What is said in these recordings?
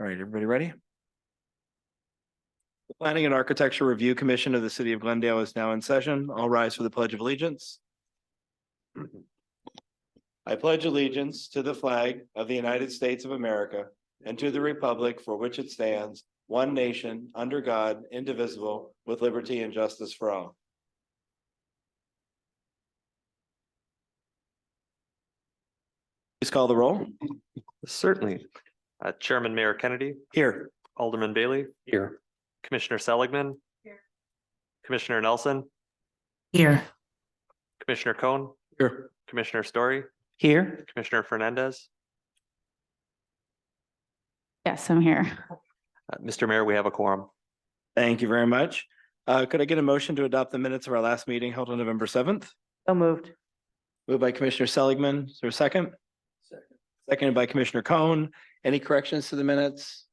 All right, everybody ready? The Planning and Architecture Review Commission of the City of Glendale is now in session. All rise for the Pledge of Allegiance. I pledge allegiance to the flag of the United States of America and to the republic for which it stands, one nation, under God, indivisible, with liberty and justice for all. Please call the roll. Certainly. Chairman Mayor Kennedy, Here. Alderman Bailey, Here. Commissioner Seligman. Here. Commissioner Nelson, Here. Commissioner Cohn, Here. Commissioner Story, Here. Commissioner Fernandez. Yes, I'm here. Mr. Mayor, we have a quorum. Thank you very much. Could I get a motion to adopt the minutes of our last meeting held on November 7th? So moved. Moved by Commissioner Seligman. Is there a second? Second. Seconded by Commissioner Cohn. Any corrections to the minutes?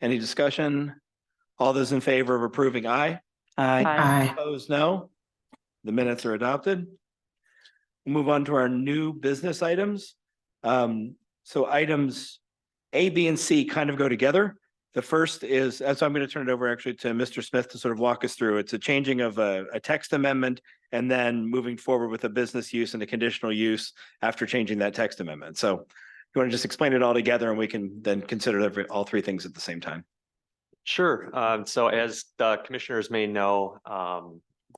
Any discussion? All those in favor of approving, aye. Aye. Opposed, no. The minutes are adopted. We'll move on to our new business items. So items A, B, and C kind of go together. The first is, so I'm going to turn it over actually to Mr. Smith to sort of walk us through. It's a changing of a text amendment and then moving forward with a business use and a conditional use after changing that text amendment. So you want to just explain it all together and we can then consider all three things at the same time. Sure. So as the commissioners may know,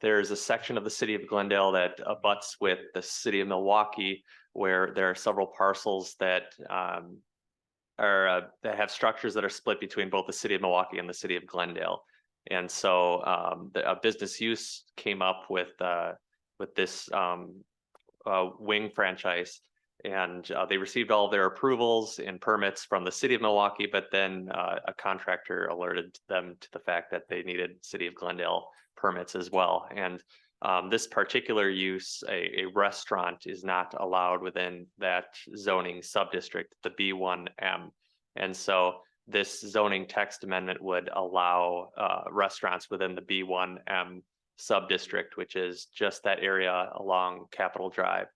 there's a section of the city of Glendale that abuts with the city of Milwaukee, where there are several parcels that that have structures that are split between both the city of Milwaukee and the city of Glendale. And so a business use came up with this wing franchise, and they received all of their approvals and permits from the city of Milwaukee, but then a contractor alerted them to the fact that they needed city of Glendale permits as well. And this particular use, a restaurant, is not allowed within that zoning subdistrict, the B1M. And so this zoning text amendment would allow restaurants within the B1M subdistrict, which is just that area along Capitol Drive,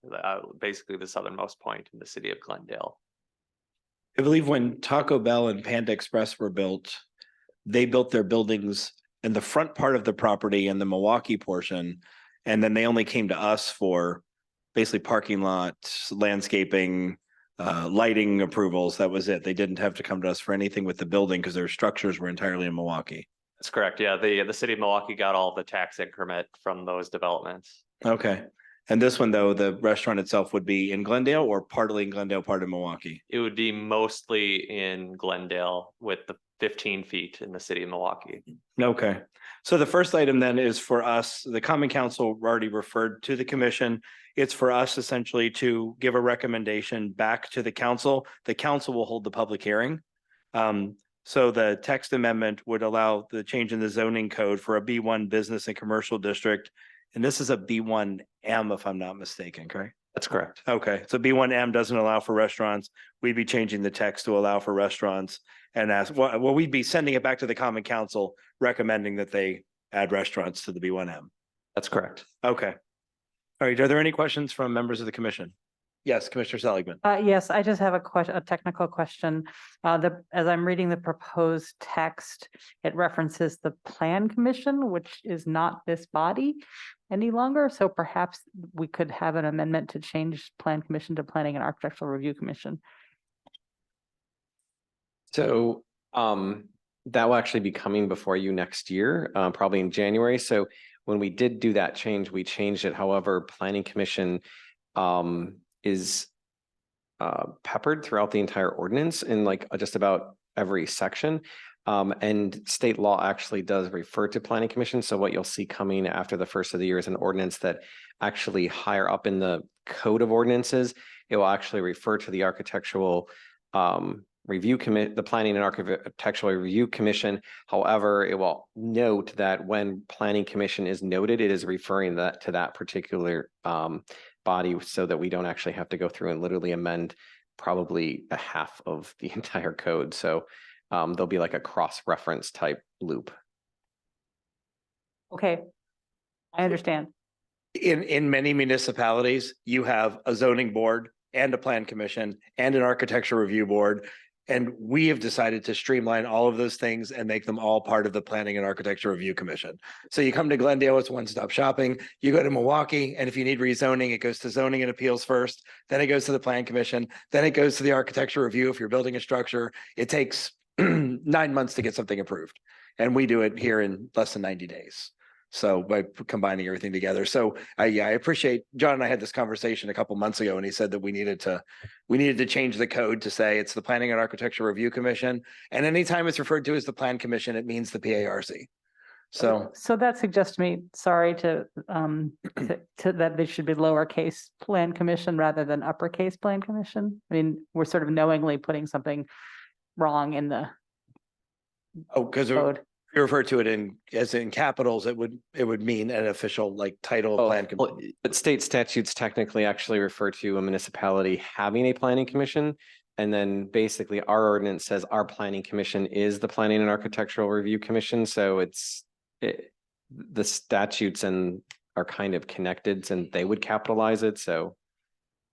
basically the southernmost point in the city of Glendale. I believe when Taco Bell and Panda Express were built, they built their buildings in the front part of the property in the Milwaukee portion. And then they only came to us for basically parking lot, landscaping, lighting approvals. That was it. They didn't have to come to us for anything with the building because their structures were entirely in Milwaukee. That's correct. Yeah, the city of Milwaukee got all the tax increment from those developments. Okay. And this one, though, the restaurant itself would be in Glendale or partly in Glendale, part of Milwaukee? It would be mostly in Glendale with the 15 feet in the city of Milwaukee. Okay. So the first item then is for us, the Common Council already referred to the commission. It's for us essentially to give a recommendation back to the council. The council will hold the public hearing. So the text amendment would allow the change in the zoning code for a B1 business and commercial district. And this is a B1M, if I'm not mistaken, correct? That's correct. Okay, so B1M doesn't allow for restaurants. We'd be changing the text to allow for restaurants and ask, well, we'd be sending it back to the Common Council recommending that they add restaurants to the B1M. That's correct. Okay. All right, are there any questions from members of the commission? Yes, Commissioner Seligman. Yes, I just have a technical question. As I'm reading the proposed text, it references the Plan Commission, which is not this body any longer. So perhaps we could have an amendment to change Plan Commission to Planning and Architectural Review Commission. So that will actually be coming before you next year, probably in January. So when we did do that change, we changed it. However, Planning Commission is peppered throughout the entire ordinance in like just about every section. And state law actually does refer to Planning Commission. So what you'll see coming after the first of the year is an ordinance that actually higher up in the code of ordinances, it will actually refer to the architectural review commit, the Planning and Architectural Review Commission. However, it will note that when Planning Commission is noted, it is referring that to that particular body, so that we don't actually have to go through and literally amend probably a half of the entire code. So there'll be like a cross-reference type loop. Okay, I understand. In many municipalities, you have a zoning board and a plan commission and an architecture review board. And we have decided to streamline all of those things and make them all part of the Planning and Architecture Review Commission. So you come to Glendale, it's one-stop shopping. You go to Milwaukee, and if you need rezoning, it goes to zoning and appeals first. Then it goes to the Plan Commission. Then it goes to the Architecture Review if you're building a structure. It takes 9 months to get something approved. And we do it here in less than 90 days. So by combining everything together. So I appreciate, John and I had this conversation a couple months ago, and he said that we needed to change the code to say it's the Planning and Architecture Review Commission. And anytime it's referred to as the Plan Commission, it means the PARC. So So that suggests to me, sorry to that they should be lowercase Plan Commission rather than uppercase Plan Commission. I mean, we're sort of knowingly putting something wrong in the because code. you refer to it as in capitals, it would mean an official like title of Plan Well, Commission. but state statutes technically actually refer to a municipality having a planning commission. And then basically our ordinance says our planning commission is the Planning and Architectural Review Commission. So the statutes are kind of connected and they would capitalize it. So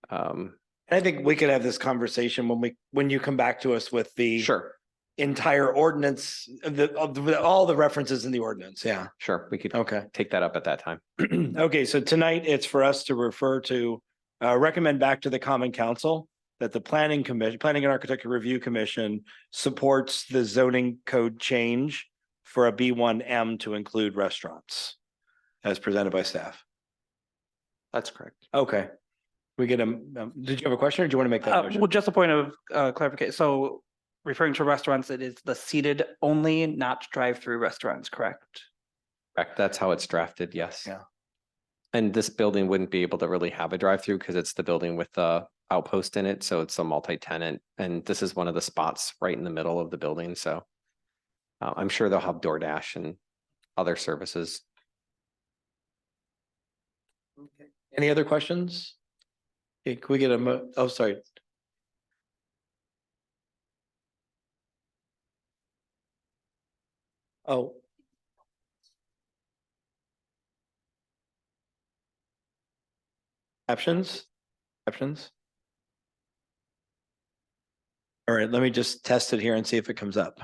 I think we could have this conversation when you come back to us with the sure, entire ordinance, all the references in the ordinance. Yeah. sure. We could Okay. take that up at that time. Okay, so tonight it's for us to refer to, recommend back to the Common Council that the Planning and Architecture Review Commission supports the zoning code change for a B1M to include restaurants as presented by staff. That's correct. Okay. We get did you have a question or do you want to make that motion? Well, just a point of clarification. So referring to restaurants, it is the seated only, not drive-through restaurants, correct? Correct. That's how it's drafted. Yes. Yeah. And this building wouldn't be able to really have a drive-through because it's the building with the outpost in it. So it's a multi-tenant. And this is one of the spots right in the middle of the building. So I'm sure they'll have DoorDash and other services. Any other questions? Okay, can we get oh, sorry. Oh. Captions? Captions? All right, let me just test it here and see if it comes up.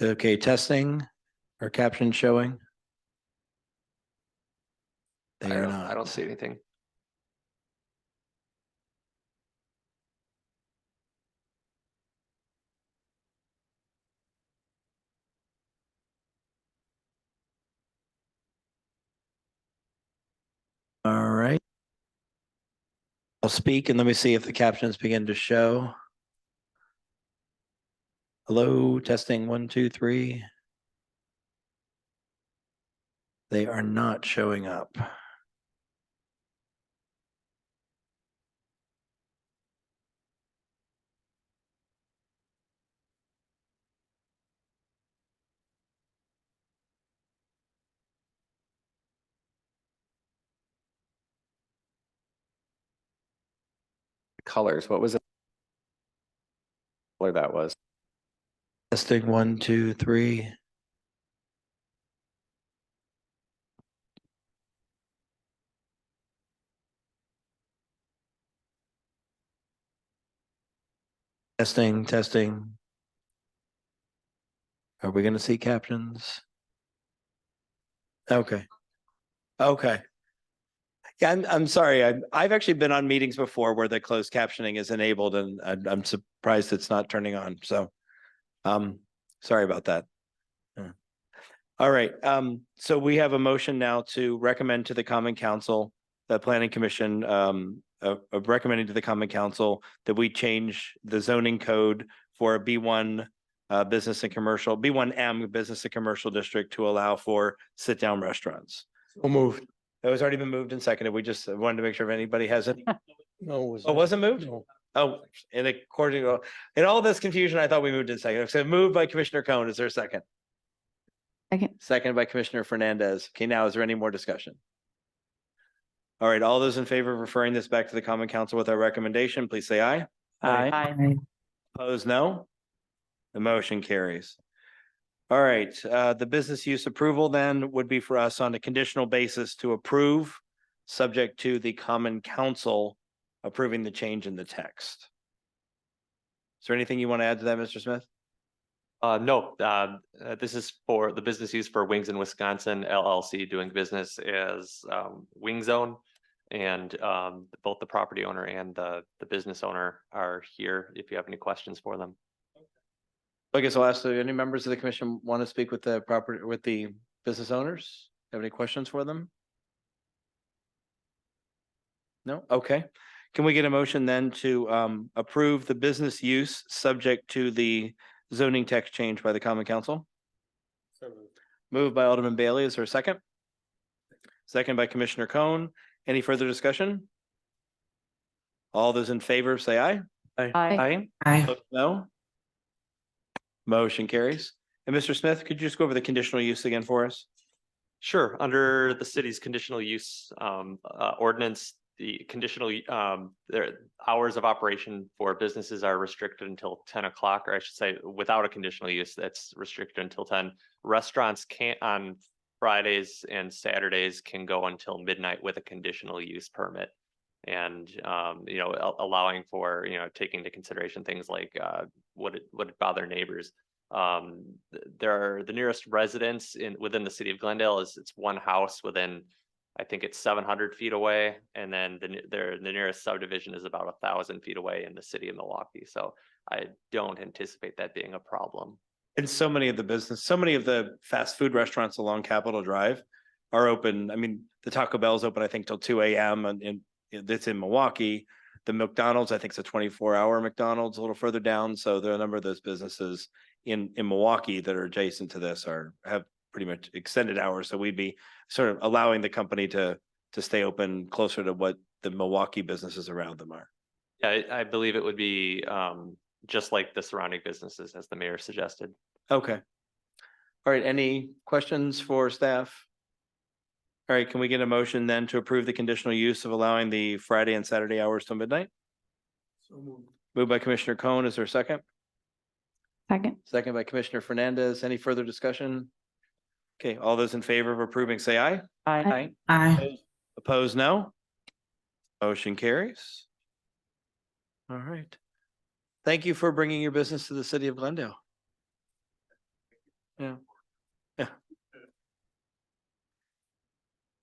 Okay, testing. Are captions showing? They are not. I don't see anything. All right. I'll speak and let me see if the captions begin to show. Hello, testing 1, 2, 3. They are not showing up. Colors. What was it? Color that was. Testing 1, 2, 3. Testing, testing. Are we going to see captions? Okay. Okay. Yeah, I'm sorry. I've actually been on meetings before where the closed captioning is enabled and I'm surprised it's not turning on. So, sorry about that. Yeah. All right. So we have a motion now to recommend to the Common Council, the Planning Commission, of recommending to the Common Council that we change the zoning code for a B1 business and commercial, B1M business and commercial district to allow for sit-down restaurants. So moved. It was already been moved and seconded. We just wanted to make sure if anybody has any. No. Oh, wasn't moved? No. Oh, and according to, in all this confusion, I thought we moved in second. So moved by Commissioner Cohen. Is there a second? Second. Second by Commissioner Fernandez. Okay, now is there any more discussion? All right, all those in favor of referring this back to the Common Council with our recommendation, please say aye. Aye. Opposed, no. The motion carries. All right, the business use approval then would be for us on a conditional basis to approve, subject to the Common Council approving the change in the text. Is there anything you want to add to that, Mr. Smith? No, this is for the business use for Wings in Wisconsin LLC doing business as Wing Zone. And both the property owner and the business owner are here if you have any questions for them. I guess I'll ask, any members of the commission want to speak with the property, with the business owners? Have any questions for them? No? Okay. Can we get a motion then to approve the business use subject to the zoning text change by the common council? Moved by Alderman Bailey. Is there a second? Second by Commissioner Cohn. Any further discussion? All those in favor say aye. Aye. Opposed, no. Motion carries. And Mr. Smith, could you just go over the conditional use again for us? Sure, under the city's conditional use ordinance, the conditional their hours of operation for businesses are restricted until 10 o'clock, or I should say, without a conditional use, that's restricted until 10. Restaurants can't on Fridays and Saturdays can go until midnight with a conditional use permit. And you know, allowing for, you know, taking into consideration things like would it bother neighbors. There are the nearest residence within the city of Glendale it's one house within, I think it's 700 feet away, and then the nearest subdivision is about 1,000 feet away in the city of Milwaukee. So I don't anticipate that being a problem. And so many of the fast food restaurants along Capitol Drive are open. I mean, the Taco Bell's open, I think, till 2 a.m. and that's in Milwaukee. The McDonald's, I think it's a 24-hour McDonald's a little further down. So there are a number of those businesses in Milwaukee that are adjacent to this have pretty much extended hours. So we'd be sort of allowing the company to stay open closer to what the Milwaukee businesses around them are. Yeah, I believe it would be just like the surrounding businesses, as the mayor suggested. Okay. All right, any questions for staff? All right, can we get a motion then to approve the conditional use of allowing the Friday and Saturday hours till midnight? Moved by Commissioner Cohn. Is there a second? Second. Second by Commissioner Fernandez. Any further discussion? Okay, all those in favor of approving, say aye. Aye. Opposed, no. Motion carries. All right. Thank you for bringing your business to the city of Glendale. Yeah. Yeah.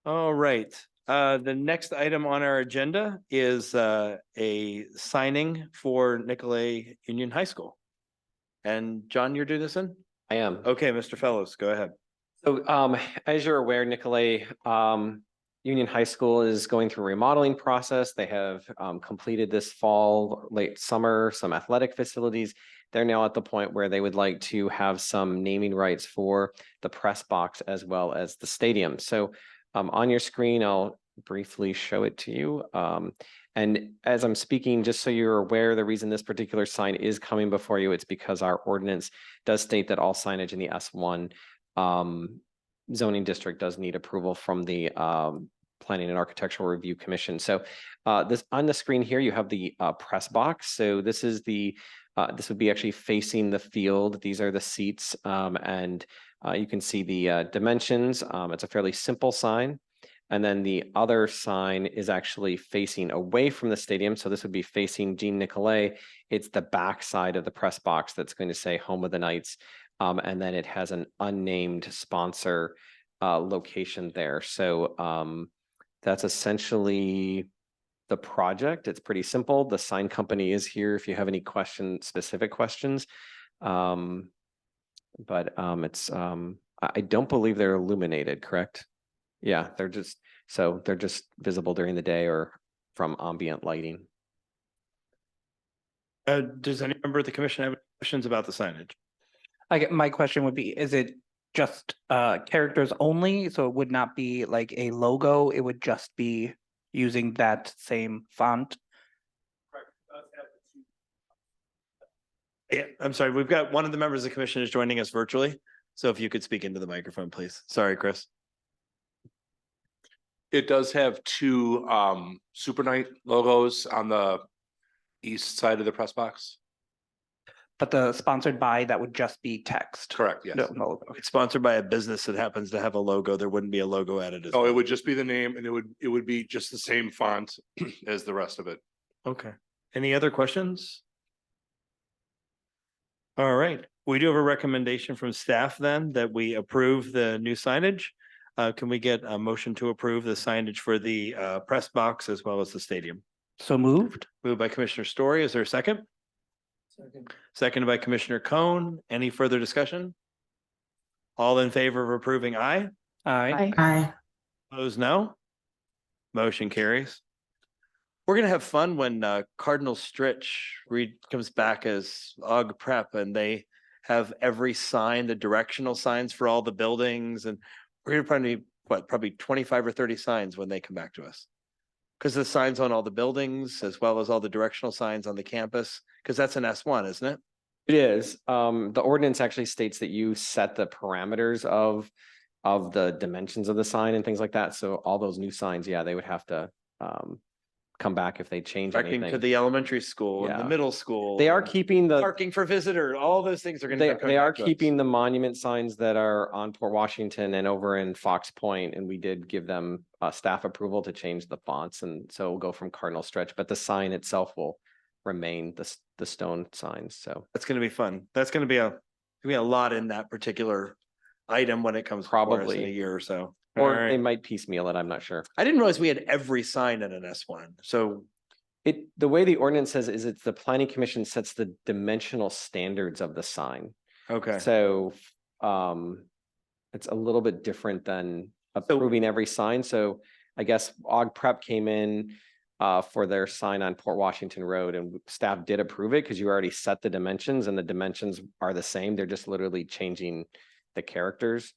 All right. The next item on our agenda is a signing for Nicolay Union High School. And John, you're doing this in? I am. Okay, Mr. Fellows, go ahead. So as you're aware, Nicolay Union High School is going through a remodeling process. They have completed this fall, late summer, some athletic facilities. They're now at the point where they would like to have some naming rights for the press box as well as the stadium. So on your screen, I'll briefly show it to you. And as I'm speaking, just so you're aware, the reason this particular sign is coming before you, it's because our ordinance does state that all signage in the S1 zoning district does need approval from the Planning and Architectural Review Commission. So this on the screen here, you have the press box. So this is this would be actually facing the field. These are the seats, and you can see the dimensions. It's a fairly simple sign. And then the other sign is actually facing away from the stadium. So this would be facing Jean Nicolay. It's the back side of the press box that's going to say Home of the Knights. And then it has an unnamed sponsor location there. So that's essentially the project. It's pretty simple. The sign company is here if you have any specific questions. I don't believe they're illuminated, correct? Yeah, they're just visible during the day or from ambient lighting. Does any member of the commission have questions about the signage? My question would be, is it just characters only? So it would not be like a logo, it would just be using that same font? Yeah, I'm sorry. We've got one of the members of the commission is joining us virtually. So if you could speak into the microphone, please. Sorry, Chris. It does have two Super Night logos on the east side of the press box. But the sponsored by, that would just be text? Correct, yes. No logo. It's sponsored by a business that happens to have a logo. There wouldn't be a logo added as Oh, it well. would just be the name and it would be just the same font as the rest of it. Okay. Any other questions? All right, we do have a recommendation from staff then that we approve the new signage. Can we get a motion to approve the signage for the press box as well as the stadium? So moved. Moved by Commissioner Story. Is there a second? Seconded by Commissioner Cohn. Any further discussion? All in favor of approving, aye. Aye. Aye. Opposed, no. Motion carries. We're gonna have fun when Cardinal Stritch comes back as Og Prep and they have every sign, the directional signs for all the buildings, and we're gonna probably, probably 25 or 30 signs when they come back to us. Because the signs on all the buildings as well as all the directional signs on the campus, because that's an S1, isn't it? It is. The ordinance actually states that you set the parameters of the dimensions of the sign and things like that. So all those new signs, yeah, they would have to come back if they change Directing to anything. the elementary school and the Yeah. middle school. They are and keeping the, Parking for visitor, all those things are gonna. they, come they are back to us. keeping the monument signs that are on Port Washington and over in Fox Point. And we did give them staff approval to change the fonts. And so we'll go from Cardinal Stretch, but the sign itself will remain the stone signs. So That's gonna be fun. That's gonna be a lot in that particular item when it comes before us in Probably. a year or so. or All they right. might piecemeal it. I'm not sure. I didn't realize we had every sign in an S1. So, The way the ordinance says is it's the planning commission sets the dimensional standards of the sign. okay. So, it's a little bit different than approving every sign. So I guess Og Prep came in for their sign on Port Washington Road and staff did approve it because you already set the dimensions and the dimensions are the same. They're just literally changing the characters.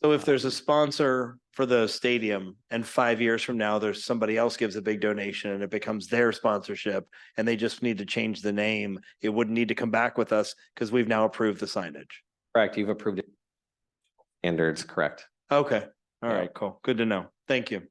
So if there's a sponsor for the stadium and 5 years from now, there's somebody else gives a big donation and it becomes their sponsorship and they just need to change the name, it wouldn't need to come back with us because we've now approved the signage. Correct, you've approved it. Standards, correct. Okay, all Yeah. right, cool. Good to know. Thank you.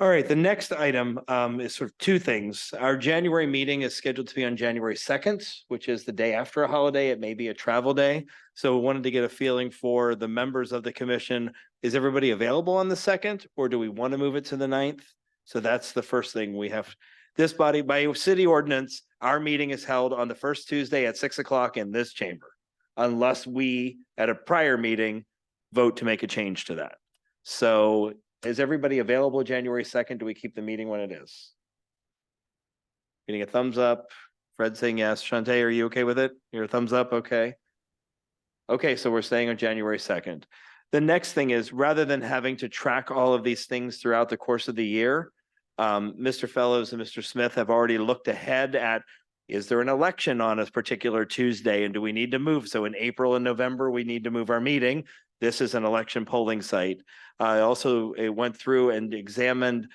All right, the next item is sort of two things. Our January meeting is scheduled to be on January 2nd, which is the day after a holiday. It may be a travel day. So we wanted to get a feeling for the members of the commission. Is everybody available on the 2nd, or do we want to move it to the 9th? So that's the first thing we have. This body, by city ordinance, our meeting is held on the first Tuesday at 6 o'clock in this chamber. Unless we, at a prior meeting, vote to make a change to that. So is everybody available January 2nd? Do we keep the meeting when it is? Getting a thumbs up. Fred saying yes. Shantae, are you okay with it? Your thumbs up, okay? Okay, so we're staying on January 2nd. The next thing is, rather than having to track all of these things throughout the course of the year, Mr. Fellows and Mr. Smith have already looked ahead at, is there an election on a particular Tuesday and do we need to move? So in April and November, we need to move our meeting. This is an election polling site. I also went through and examined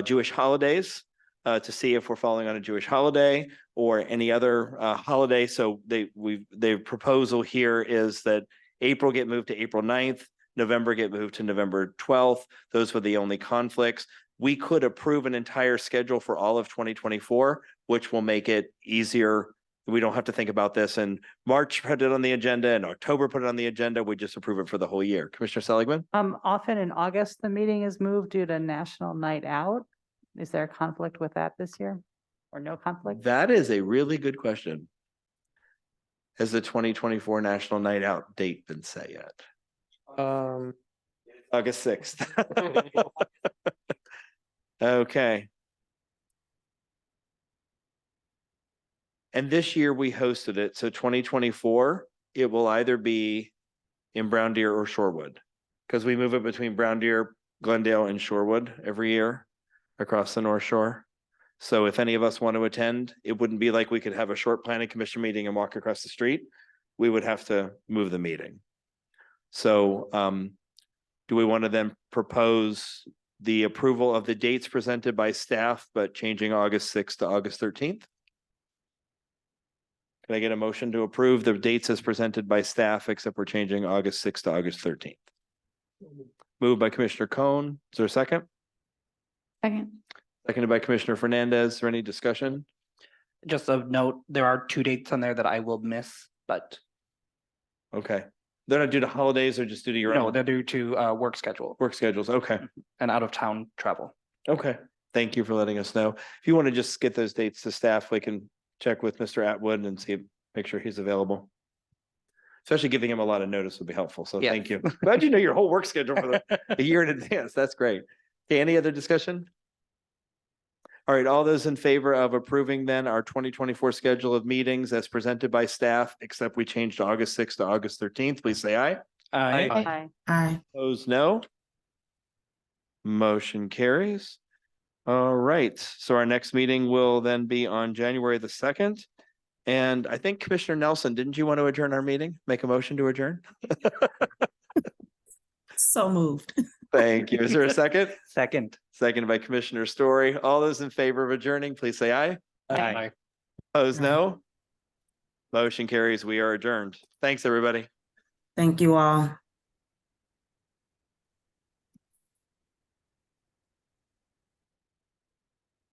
Jewish holidays to see if we're falling on a Jewish holiday or any other holiday. So the proposal here is that April get moved to April 9th, November get moved to November 12th. Those were the only conflicts. We could approve an entire schedule for all of 2024, which will make it easier. We don't have to think about this in March, put it on the agenda, and October, put it on the agenda. We just approve it for the whole year. Commissioner Seligman? Often in August, the meeting is moved due to National Night Out. Is there a conflict with that this year? Or no conflict? That is a really good question. Has the 2024 National Night Out date been set yet? August 6th. Okay. And this year we hosted it. So 2024, it will either be in Brown Deer or Shorewood. Because we move it between Brown Deer, Glendale, and Shorewood every year across the North Shore. So if any of us want to attend, it wouldn't be like we could have a short planning commission meeting and walk across the street. We would have to move the meeting. So do we want to then propose the approval of the dates presented by staff, but changing August 6th to August 13th? Can I get a motion to approve the dates as presented by staff, except we're changing August 6th to August 13th? Moved by Commissioner Cohn. Is there a second? Second. Seconded by Commissioner Fernandez. Is there any discussion? Just of note, there are 2 dates on there that I will miss, but Okay. They're not due to holidays or just due to your no, own they're due to work schedule work schedules. Okay. and out of town travel. Okay. Thank you for letting us know. If you want to just get those dates to staff, we can check with Mr. Atwood and see make sure he's available. Especially giving him a lot of notice would be helpful, so Yeah. thank you. Glad you know your whole work schedule for a year in advance. That's great. Okay, any other discussion? All right, all those in favor of approving then our 2024 schedule of meetings as presented by staff, except we changed August 6th to August 13th, please say aye. Aye. Aye. Aye. Opposed, no. Motion carries. All right, so our next meeting will then be on January the 2nd. And I think Commissioner Nelson, didn't you want to adjourn our meeting? Make a motion to adjourn? So moved. Thank you. Is there a second? Second. Seconded by Commissioner Story. All those in favor of adjourning, please say aye. Aye. Opposed, no. Motion carries. We are adjourned. Thanks, everybody. Thank you all.